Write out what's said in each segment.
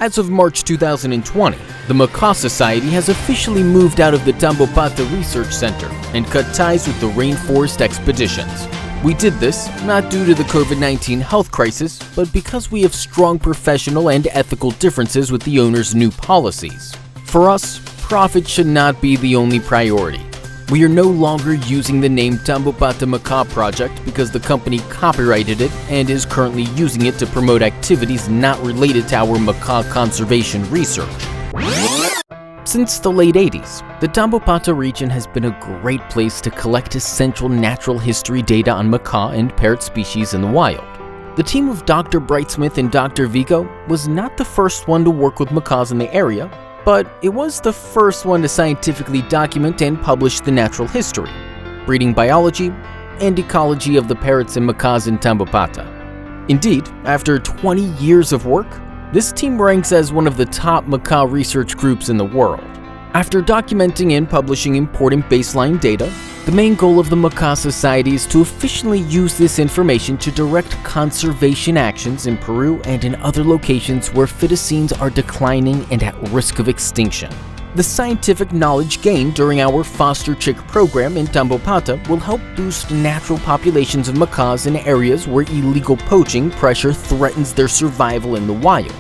As of March 2020, the Macaw Society has officially moved out of the Tambopata Research Center and cut ties with the rainforest expeditions. We did this not due to the COVID-19 health crisis, but because we have strong professional and ethical differences with the owner's new policies. For us, profit should not be the only priority. We are no longer using the name Tambopata Macaw Project because the company copyrighted it and is currently using it to promote activities not related to our macaw conservation research. Since the late 80s, the Tambopata region has been a great place to collect essential natural history data on macaw and parrot species in the wild. The team of Dr. Brightsmith and Dr. Vigo was not the first one to work with macaws in the area, but it was the first one to scientifically document and publish the natural history, breeding biology, and ecology of the parrots and macaws in Tambopata. Indeed, after 20 years of work, this team ranks as one of the top macaw research groups in the world. After documenting and publishing important baseline data, the main goal of the Macaw Society is to efficiently use this information to direct conservation actions in Peru and in other locations where phytocines are declining and at risk of extinction. The scientific knowledge gained during our foster chick program in Tambopata will help boost natural populations of macaws in areas where illegal poaching pressure threatens their survival in the wild.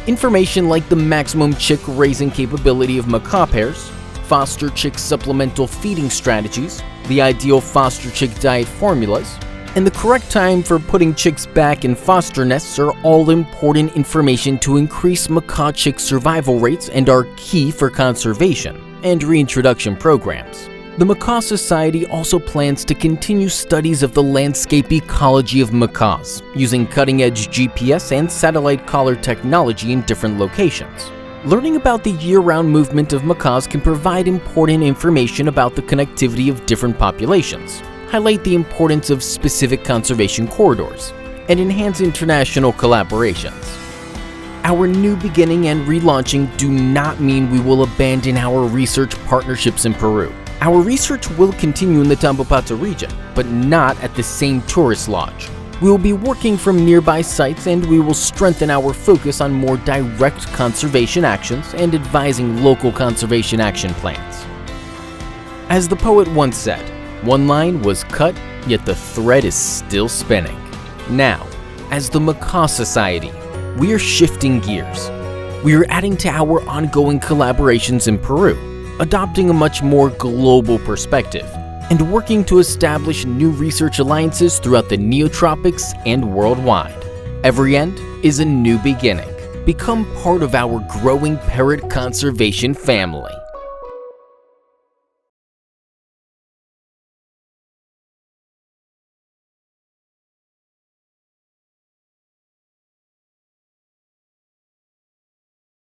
Information like the maximum chick raising capability of macaw pairs, foster chick supplemental feeding strategies, the ideal foster chick diet formulas, and the correct time for putting chicks back in foster nests are all important information to increase macaw chick survival rates and are key for conservation and reintroduction programs. The Macaw Society also plans to continue studies of the landscape ecology of macaws, using cutting-edge GPS and satellite collar technology in different locations. Learning about the year-round movement of macaws can provide important information about the connectivity of different populations, highlight the importance of specific conservation corridors, and enhance international collaborations. Our new beginning and relaunching do not mean we will abandon our research partnerships in Peru. Our research will continue in the Tambopata region, but not at the same tourist lodge. We will be working from nearby sites and we will strengthen our focus on more direct conservation actions and advising local conservation action plans. As the poet once said, one line was cut, yet the thread is still spinning. Now, as the Macaw Society, we are shifting gears. We are adding to our ongoing collaborations in Peru, adopting a much more global perspective, and working to establish new research alliances throughout the Neotropics and worldwide. Every end is a new beginning. Become part of our growing parrot conservation family.